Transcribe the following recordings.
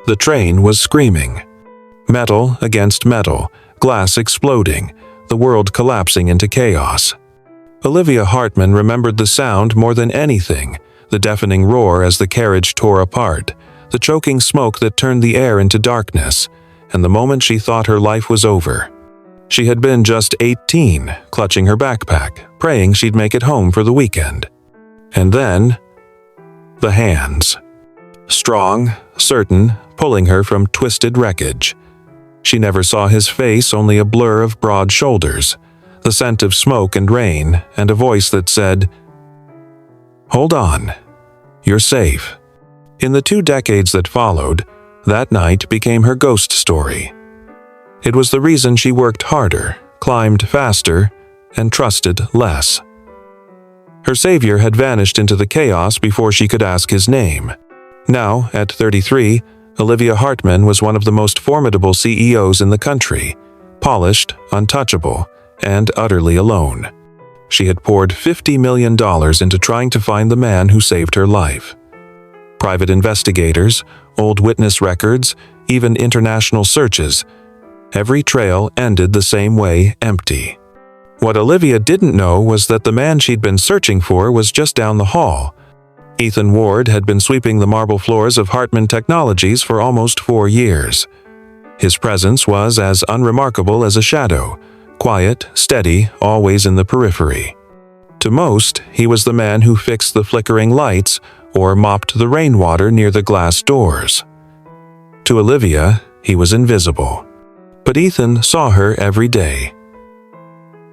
The train was screaming. Metal against metal, glass exploding, the world collapsing into chaos. Olivia Hartman remembered the sound more than anything, the deafening roar as the carriage tore apart, the choking smoke that turned the air into darkness, and the moment she thought her life was over. She had been just 18, clutching her backpack, praying she'd make it home for the weekend. And then, the hands. Strong, certain, pulling her from twisted wreckage. She never saw his face, only a blur of broad shoulders, the scent of smoke and rain, and a voice that said, "Hold on. You're safe." In the 2 decades that followed, that night became her ghost story. It was the reason she worked harder, climbed faster, and trusted less. Her savior had vanished into the chaos before she could ask his name. Now, at 33, Olivia Hartman was one of the most formidable CEOs in the country, polished, untouchable, and utterly alone. She had poured $50 million into trying to find the man who saved her life. Private investigators, old witness records, even international searches. Every trail ended the same way, empty. What Olivia didn't know was that the man she'd been searching for was just down the hall. Ethan Ward had been sweeping the marble floors of Hartman Technologies for almost 4 years. His presence was as unremarkable as a shadow, quiet, steady, always in the periphery. To most, he was the man who fixed the flickering lights or mopped the rainwater near the glass doors. To Olivia, he was invisible. But Ethan saw her every day.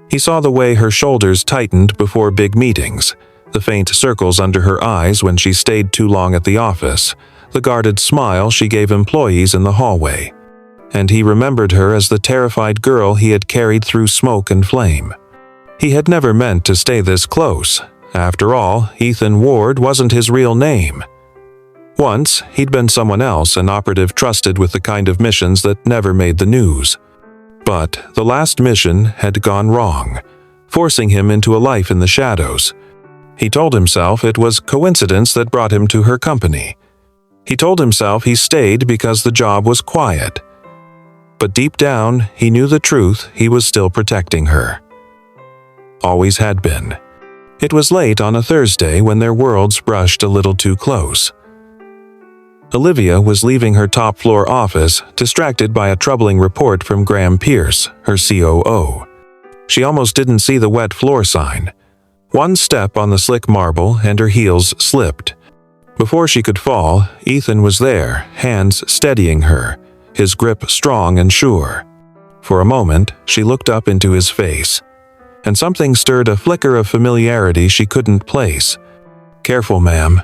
He saw the way her shoulders tightened before big meetings, the faint circles under her eyes when she stayed too long at the office, the guarded smile she gave employees in the hallway. And he remembered her as the terrified girl he had carried through smoke and flame. He had never meant to stay this close. After all, Ethan Ward wasn't his real name. Once, he'd been someone else, an operative trusted with the kind of missions that never made the news. But the last mission had gone wrong, forcing him into a life in the shadows. He told himself it was coincidence that brought him to her company. He told himself he stayed because the job was quiet. But deep down, he knew the truth: he was still protecting her. Always had been. It was late on a Thursday when their worlds brushed a little too close. Olivia was leaving her top-floor office, distracted by a troubling report from Graham Pierce, her COO. She almost didn't see the wet floor sign. One step on the slick marble and her heels slipped. Before she could fall, Ethan was there, hands steadying her, his grip strong and sure. For a moment, she looked up into his face, and something stirred a flicker of familiarity she couldn't place. "Careful, ma'am,"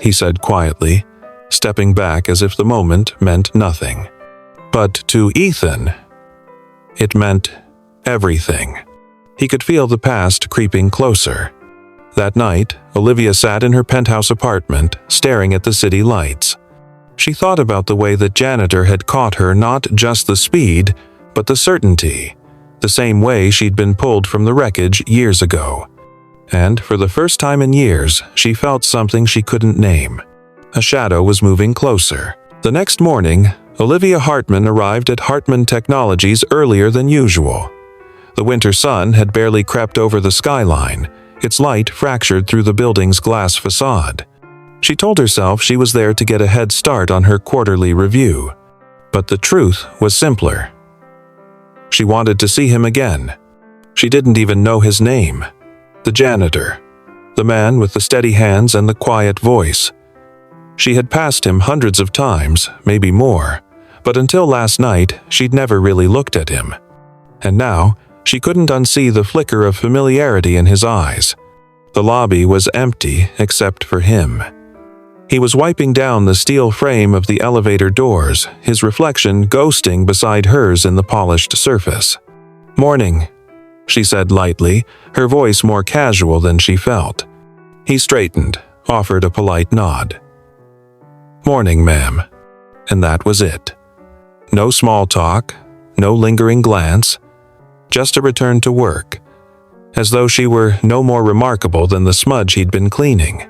he said quietly, stepping back as if the moment meant nothing. But to Ethan, it meant everything. He could feel the past creeping closer. That night, Olivia sat in her penthouse apartment, staring at the city lights. She thought about the way that Janitor had caught her, not just the speed, but the certainty, the same way she'd been pulled from the wreckage years ago. And for the first time in years, she felt something she couldn't name. A shadow was moving closer. The next morning, Olivia Hartman arrived at Hartman Technologies earlier than usual. The winter sun had barely crept over the skyline, its light fractured through the building's glass facade. She told herself she was there to get a head start on her quarterly review. But the truth was simpler. She wanted to see him again. She didn't even know his name. The janitor. The man with the steady hands and the quiet voice. She had passed him hundreds of times, maybe more, but until last night, she'd never really looked at him. And now, she couldn't unsee the flicker of familiarity in his eyes. The lobby was empty except for him. He was wiping down the steel frame of the elevator doors, his reflection ghosting beside hers in the polished surface. "Morning," she said lightly, her voice more casual than she felt. He straightened, offered a polite nod. "Morning, ma'am." And that was it. No small talk, no lingering glance, just a return to work, as though she were no more remarkable than the smudge he'd been cleaning.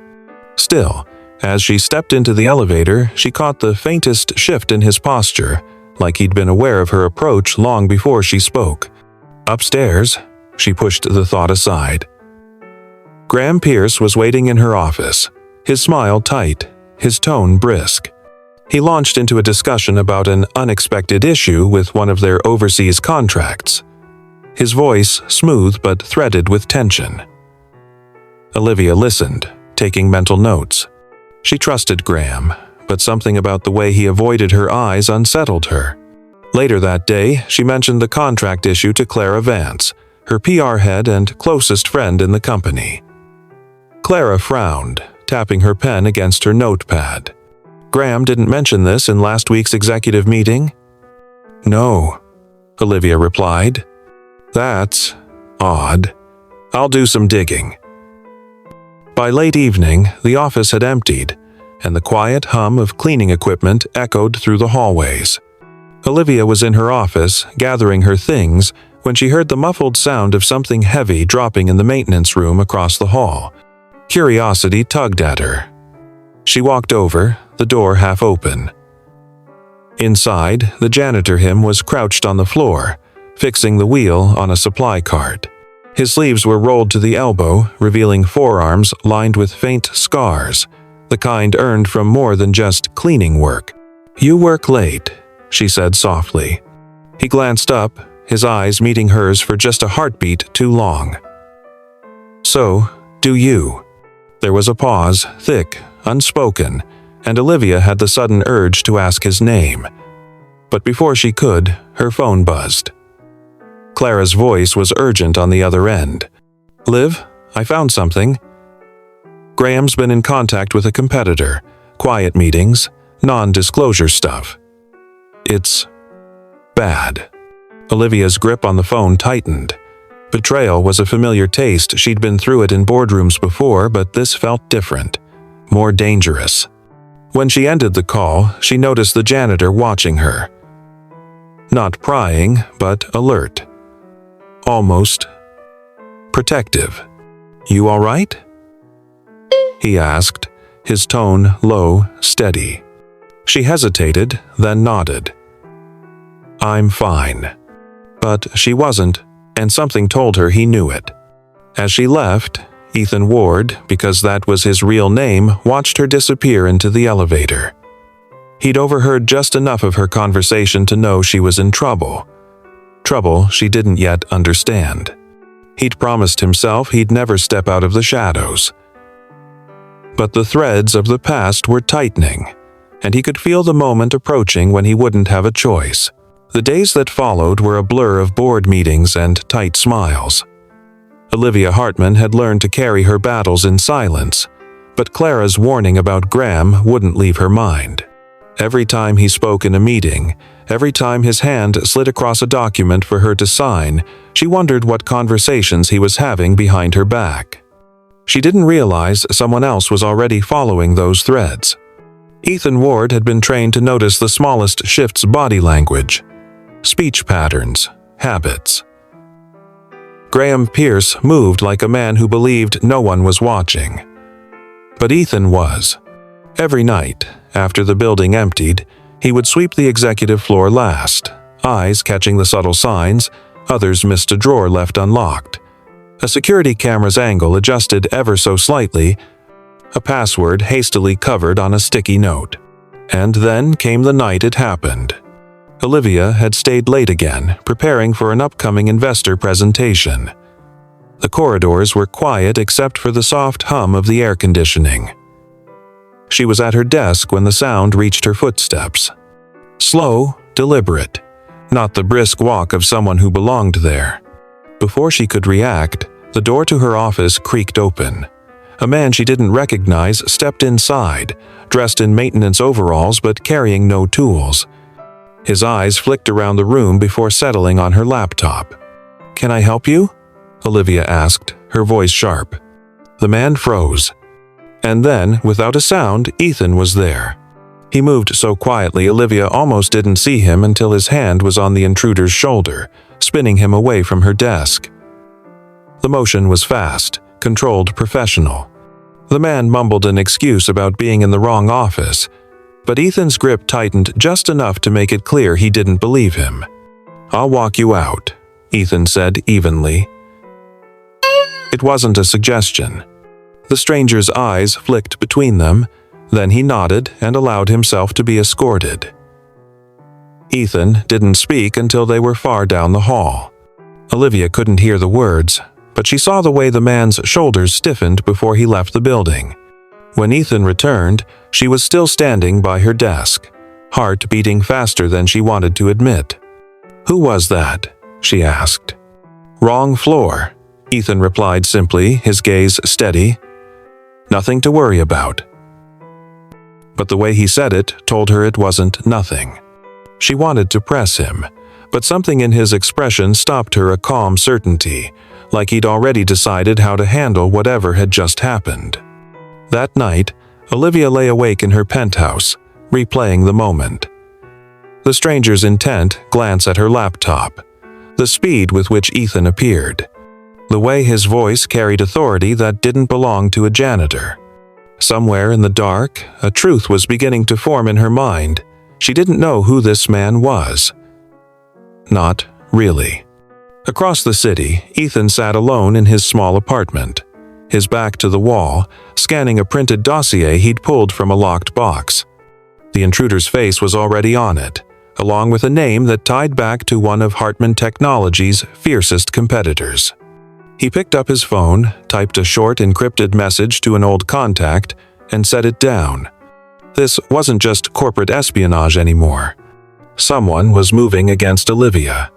Still, As she stepped into the elevator, she caught the faintest shift in his posture, like he'd been aware of her approach long before she spoke. Upstairs, she pushed the thought aside. Graham Pierce was waiting in her office, his smile tight, his tone brisk. He launched into a discussion about an unexpected issue with one of their overseas contracts, his voice smooth but threaded with tension. Olivia listened, taking mental notes. She trusted Graham, but something about the way he avoided her eyes unsettled her. Later that day, she mentioned the contract issue to Clara Vance, her PR head and closest friend in the company. Clara frowned, tapping her pen against her notepad. Graham didn't mention this in last week's executive meeting? No, Olivia replied. That's odd. I'll do some digging. By late evening, the office had emptied, and the quiet hum of cleaning equipment echoed through the hallways. Olivia was in her office, gathering her things, when she heard the muffled sound of something heavy dropping in the maintenance room across the hall. Curiosity tugged at her. She walked over, the door half open. Inside, the janitor was crouched on the floor, fixing the wheel on a supply cart. His sleeves were rolled to the elbow, revealing forearms lined with faint scars, the kind earned from more than just cleaning work. "You work late," she said softly. He glanced up, his eyes meeting hers for just a heartbeat too long. "So, do you?" There was a pause, thick, unspoken, and Olivia had the sudden urge to ask his name. But before she could, her phone buzzed. Clara's voice was urgent on the other end. "Liv, I found something." Graham's been in contact with a competitor, quiet meetings, non-disclosure stuff. "It's bad." Olivia's grip on the phone tightened. Betrayal was a familiar taste. She'd been through it in boardrooms before, but this felt different, more dangerous. When she ended the call, she noticed the janitor watching her. Not prying, but alert. Almost protective. "You all right?" he asked, his tone low, steady. She hesitated, then nodded. "I'm fine." But she wasn't, and something told her he knew it. As she left, Ethan Ward, because that was his real name, watched her disappear into the elevator. He'd overheard just enough of her conversation to know she was in trouble. Trouble she didn't yet understand. He'd promised himself he'd never step out of the shadows. But the threads of the past were tightening, and he could feel the moment approaching when he wouldn't have a choice. The days that followed were a blur of board meetings and tight smiles. Olivia Hartman had learned to carry her battles in silence, but Clara's warning about Graham wouldn't leave her mind. Every time he spoke in a meeting, every time his hand slid across a document for her to sign, she wondered what conversations he was having behind her back. She didn't realize someone else was already following those threads. Ethan Ward had been trained to notice the smallest shifts body language, speech patterns, habits. Graham Pierce moved like a man who believed no one was watching. But Ethan was. Every night, after the building emptied, he would sweep the executive floor last, eyes catching the subtle signs, others missed a drawer left unlocked. A security camera's angle adjusted ever so slightly, a password hastily covered on a sticky note. And then came the night it happened. Olivia had stayed late again, preparing for an upcoming investor presentation. The corridors were quiet except for the soft hum of the air conditioning. She was at her desk when the sound reached her footsteps. Slow, deliberate, not the brisk walk of someone who belonged there. Before she could react, the door to her office creaked open. A man she didn't recognize stepped inside, dressed in maintenance overalls but carrying no tools. His eyes flicked around the room before settling on her laptop. "Can I help you?" Olivia asked, her voice sharp. The man froze. And then, without a sound, Ethan was there. He moved so quietly Olivia almost didn't see him until his hand was on the intruder's shoulder, spinning him away from her desk. The motion was fast, controlled, professional. The man mumbled an excuse about being in the wrong office, but Ethan's grip tightened just enough to make it clear he didn't believe him. "I'll walk you out," Ethan said evenly. It wasn't a suggestion. The stranger's eyes flicked between them, then he nodded and allowed himself to be escorted. Ethan didn't speak until they were far down the hall. Olivia couldn't hear the words, but she saw the way the man's shoulders stiffened before he left the building. When Ethan returned, she was still standing by her desk, heart beating faster than she wanted to admit. "Who was that?" she asked. "Wrong floor," Ethan replied simply, his gaze steady. "Nothing to worry about." But the way he said it told her it wasn't nothing. She wanted to press him, but something in his expression stopped her a calm certainty, like he'd already decided how to handle whatever had just happened. That night, Olivia lay awake in her penthouse, replaying the moment. The stranger's intent glance at her laptop, the speed with which Ethan appeared, the way his voice carried authority that didn't belong to a janitor. Somewhere in the dark, a truth was beginning to form in her mind. She didn't know who this man was. Not really. Across the city, Ethan sat alone in his small apartment, his back to the wall, scanning a printed dossier he'd pulled from a locked box. The intruder's face was already on it, along with a name that tied back to one of Hartman Technology's fiercest competitors. He picked up his phone, typed a short encrypted message to an old contact, and set it down. This wasn't just corporate espionage anymore. Someone was moving against Olivia,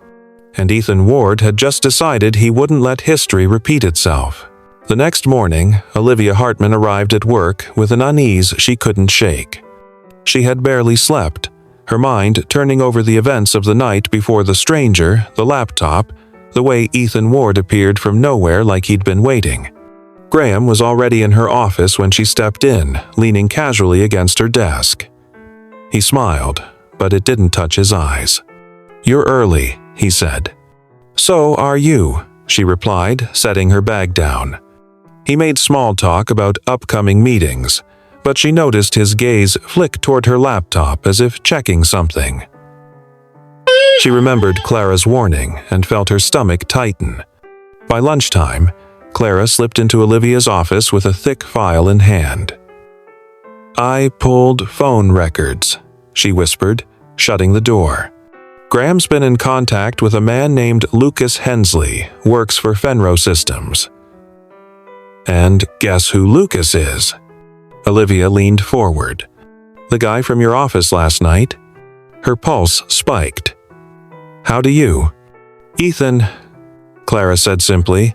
and Ethan Ward had just decided he wouldn't let history repeat itself. The next morning, Olivia Hartman arrived at work with an unease she couldn't shake. She had barely slept, her mind turning over the events of the night before the stranger, the laptop, the way Ethan Ward appeared from nowhere like he'd been waiting. Graham was already in her office when she stepped in, leaning casually against her desk. He smiled, but it didn't touch his eyes. "You're early," he said. "So are you," she replied, setting her bag down. He made small talk about upcoming meetings, but she noticed his gaze flick toward her laptop as if checking something. She remembered Clara's warning and felt her stomach tighten. By lunchtime, Clara slipped into Olivia's office with a thick file in hand. "I pulled phone records," she whispered, shutting the door. "Graham's been in contact with a man named Lucas Hensley, works for Fenro Systems." "And guess who Lucas is?" Olivia leaned forward. "The guy from your office last night?" Her pulse spiked. "How do you?" "Ethan," Clara said simply.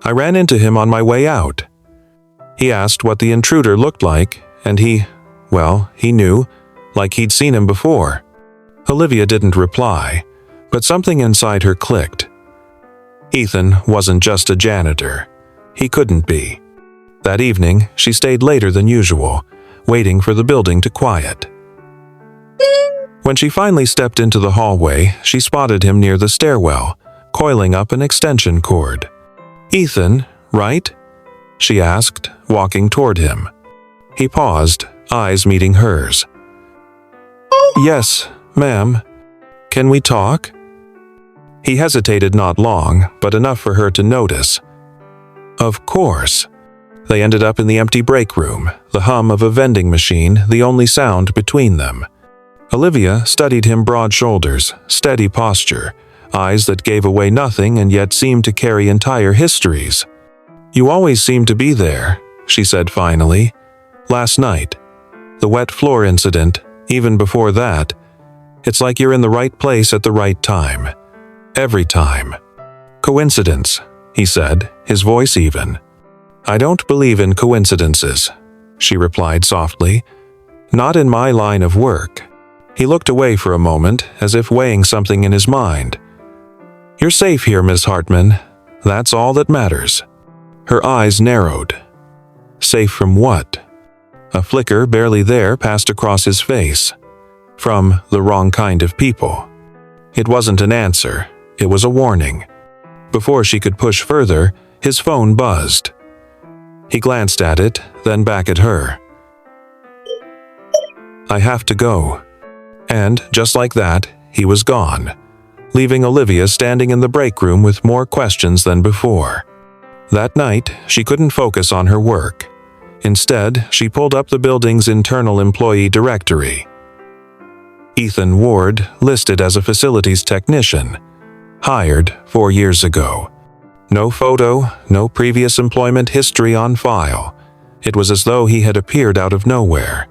"I ran into him on my way out." He asked what the intruder looked like, and he knew, like he'd seen him before. Olivia didn't reply, but something inside her clicked. Ethan wasn't just a janitor. He couldn't be. That evening, she stayed later than usual, waiting for the building to quiet. When she finally stepped into the hallway, she spotted him near the stairwell, coiling up an extension cord. "Ethan, right?" she asked, walking toward him. He paused, eyes meeting hers. "Yes, ma'am. Can we talk?" He hesitated not long, but enough for her to notice. "Of course." They ended up in the empty break room, the hum of a vending machine the only sound between them. Olivia studied him, broad shoulders, steady posture, eyes that gave away nothing and yet seemed to carry entire histories. "You always seem to be there," she said finally. "Last night, the wet floor incident, even before that, it's like you're in the right place at the right time. Every time." "Coincidence," he said, his voice even. "I don't believe in coincidences," she replied softly. "Not in my line of work." He looked away for a moment, as if weighing something in his mind. "You're safe here, Miss Hartman. That's all that matters." Her eyes narrowed. Safe from what? A flicker barely there passed across his face. From the wrong kind of people. It wasn't an answer, it was a warning. Before she could push further, his phone buzzed. He glanced at it, then back at her. "I have to go." And, just like that, he was gone, leaving Olivia standing in the break room with more questions than before. That night, she couldn't focus on her work. Instead, she pulled up the building's internal employee directory. Ethan Ward, listed as a facilities technician, hired 4 years ago. No photo, no previous employment history on file. It was as though he had appeared out of nowhere.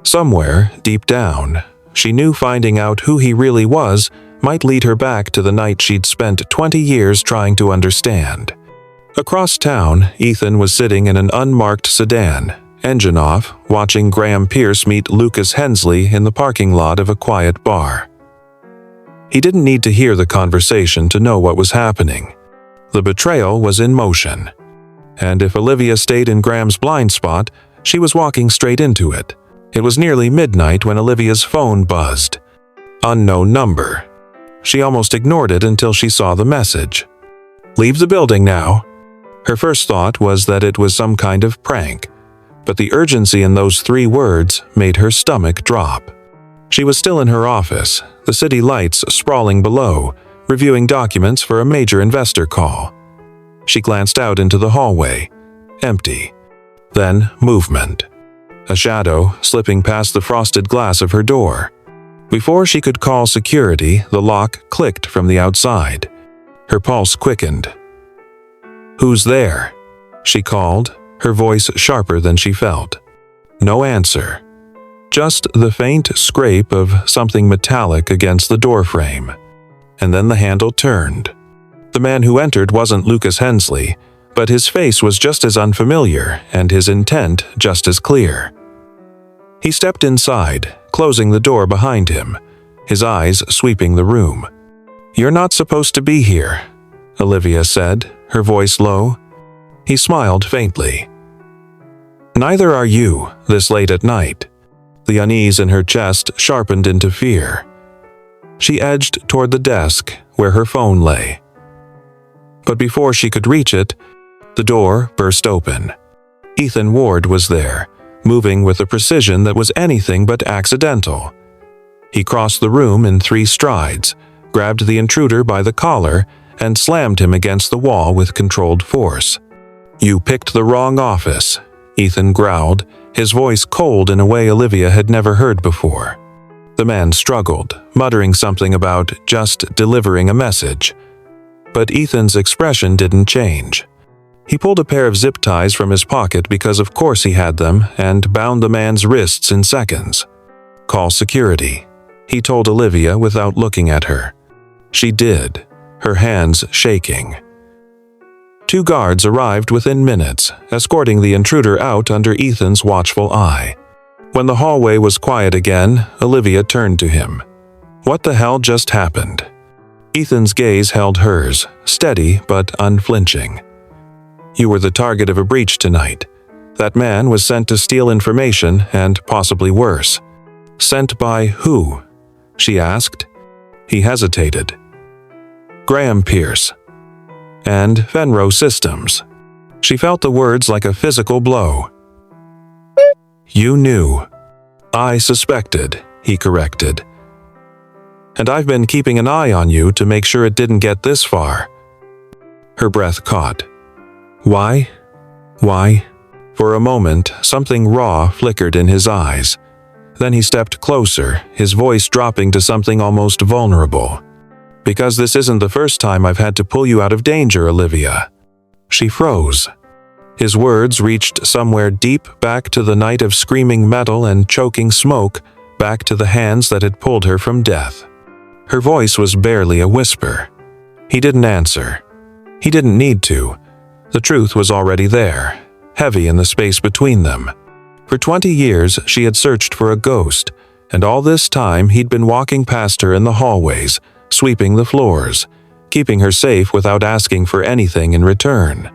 Somewhere, deep down, she knew finding out who he really was might lead her back to the night she'd spent 20 years trying to understand. Across town, Ethan was sitting in an unmarked sedan, engine off, watching Graham Pierce meet Lucas Hensley in the parking lot of a quiet bar. He didn't need to hear the conversation to know what was happening. The betrayal was in motion. And if Olivia stayed in Graham's blind spot, she was walking straight into it. It was nearly midnight when Olivia's phone buzzed. Unknown number. She almost ignored it until she saw the message. "Leave the building now." Her first thought was that it was some kind of prank, but the urgency in those 3 words made her stomach drop. She was still in her office, the city lights sprawling below, reviewing documents for a major investor call. She glanced out into the hallway. Empty. Then movement. A shadow slipping past the frosted glass of her door. Before she could call security, the lock clicked from the outside. Her pulse quickened. "Who's there?" she called, her voice sharper than she felt. No answer. Just the faint scrape of something metallic against the doorframe. And then the handle turned. The man who entered wasn't Lucas Hensley, but his face was just as unfamiliar and his intent just as clear. He stepped inside, closing the door behind him, his eyes sweeping the room. "You're not supposed to be here," Olivia said, her voice low. He smiled faintly. "Neither are you, this late at night." The unease in her chest sharpened into fear. She edged toward the desk where her phone lay. But before she could reach it, the door burst open. Ethan Ward was there, moving with a precision that was anything but accidental. He crossed the room in 3 strides, grabbed the intruder by the collar, and slammed him against the wall with controlled force. "You picked the wrong office," Ethan growled, his voice cold in a way Olivia had never heard before. The man struggled, muttering something about just delivering a message. But Ethan's expression didn't change. He pulled a pair of zip ties from his pocket because of course he had them and bound the man's wrists in seconds. "Call security," he told Olivia without looking at her. She did, her hands shaking. 2 guards arrived within minutes, escorting the intruder out under Ethan's watchful eye. When the hallway was quiet again, Olivia turned to him. "What the hell just happened?" Ethan's gaze held hers, steady but unflinching. "You were the target of a breach tonight. That man was sent to steal information and possibly worse." "Sent by who?" she asked. He hesitated. "Graham Pierce. And Fenro Systems." She felt the words like a physical blow. "You knew." "I suspected," he corrected. "And I've been keeping an eye on you to make sure it didn't get this far." Her breath caught. "Why? Why?" For a moment, something raw flickered in his eyes. Then he stepped closer, his voice dropping to something almost vulnerable. "Because this isn't the first time I've had to pull you out of danger, Olivia." She froze. His words reached somewhere deep back to the night of screaming metal and choking smoke, back to the hands that had pulled her from death. Her voice was barely a whisper. He didn't answer. He didn't need to. The truth was already there, heavy in the space between them. For 20 years, she had searched for a ghost, and all this time he'd been walking past her in the hallways, sweeping the floors, keeping her safe without asking for anything in return.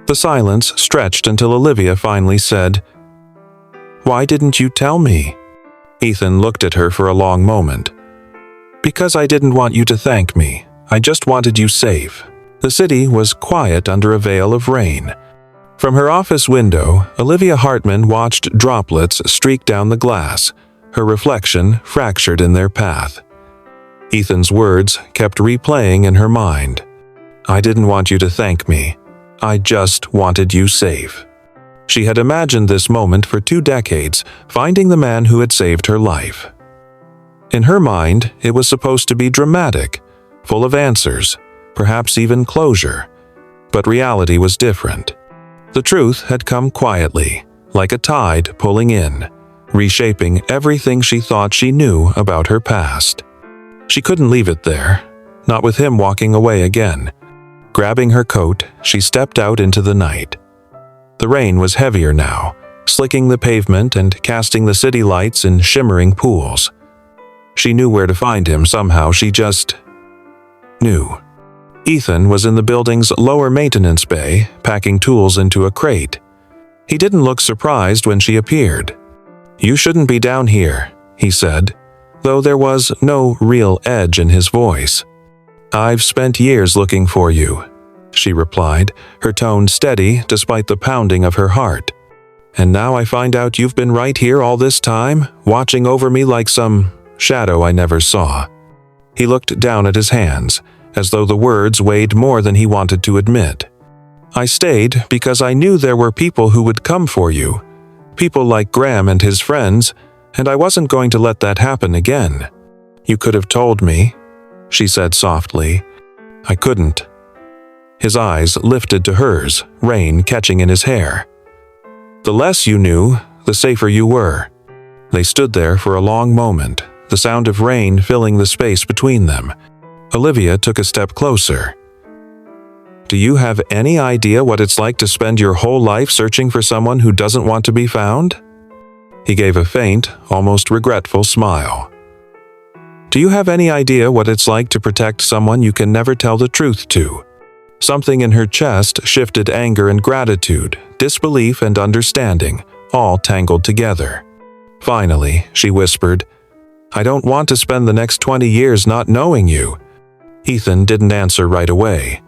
The silence stretched until Olivia finally said, "Why didn't you tell me?" Ethan looked at her for a long moment. "Because I didn't want you to thank me. I just wanted you safe." The city was quiet under a veil of rain. From her office window, Olivia Hartman watched droplets streak down the glass, her reflection fractured in their path. Ethan's words kept replaying in her mind. "I didn't want you to thank me. I just wanted you safe." She had imagined this moment for 2 decades, finding the man who had saved her life. In her mind, it was supposed to be dramatic, full of answers, perhaps even closure. But reality was different. The truth had come quietly, like a tide pulling in, reshaping everything she thought she knew about her past. She couldn't leave it there, not with him walking away again. Grabbing her coat, she stepped out into the night. The rain was heavier now, slicking the pavement and casting the city lights in shimmering pools. She knew where to find him somehow, she just knew. Ethan was in the building's lower maintenance bay, packing tools into a crate. He didn't look surprised when she appeared. "You shouldn't be down here," he said, though there was no real edge in his voice. "I've spent years looking for you," she replied, her tone steady despite the pounding of her heart. "And now I find out you've been right here all this time, watching over me like some shadow I never saw." He looked down at his hands, as though the words weighed more than he wanted to admit. "I stayed because I knew there were people who would come for you, people like Graham and his friends, and I wasn't going to let that happen again." "You could have told me," she said softly. "I couldn't." His eyes lifted to hers, rain catching in his hair. "The less you knew, the safer you were." They stood there for a long moment, the sound of rain filling the space between them. Olivia took a step closer. "Do you have any idea what it's like to spend your whole life searching for someone who doesn't want to be found?" He gave a faint, almost regretful smile. "Do you have any idea what it's like to protect someone you can never tell the truth to?" Something in her chest shifted anger and gratitude, disbelief and understanding, all tangled together. Finally, she whispered, "I don't want to spend the next 20 years not knowing you." Ethan didn't answer right away.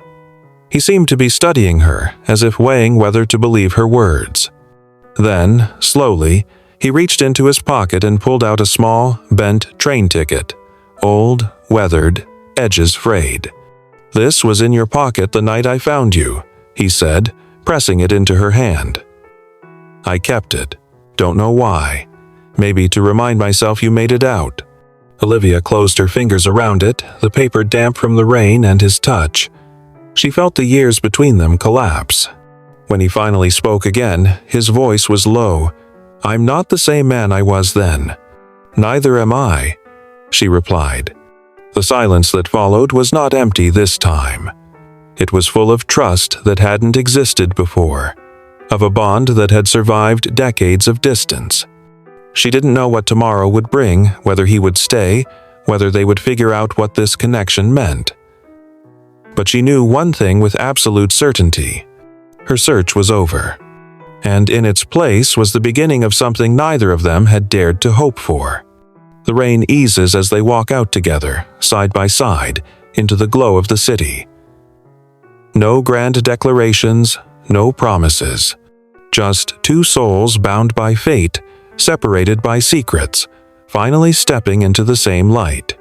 He seemed to be studying her, as if weighing whether to believe her words. Then, slowly, he reached into his pocket and pulled out a small, bent train ticket. Old, weathered, edges frayed. "This was in your pocket the night I found you," he said, pressing it into her hand. "I kept it. Don't know why. Maybe to remind myself you made it out." Olivia closed her fingers around it, the paper damp from the rain and his touch. She felt the years between them collapse. When he finally spoke again, his voice was low. "I'm not the same man I was then." "Neither am I," she replied. The silence that followed was not empty this time. It was full of trust that hadn't existed before, of a bond that had survived decades of distance. She didn't know what tomorrow would bring, whether he would stay, whether they would figure out what this connection meant. But she knew one thing with absolute certainty. Her search was over. And in its place was the beginning of something neither of them had dared to hope for. The rain eases as they walk out together, side by side, into the glow of the city. No grand declarations, no promises. Just 2 souls bound by fate, separated by secrets, finally stepping into the same light.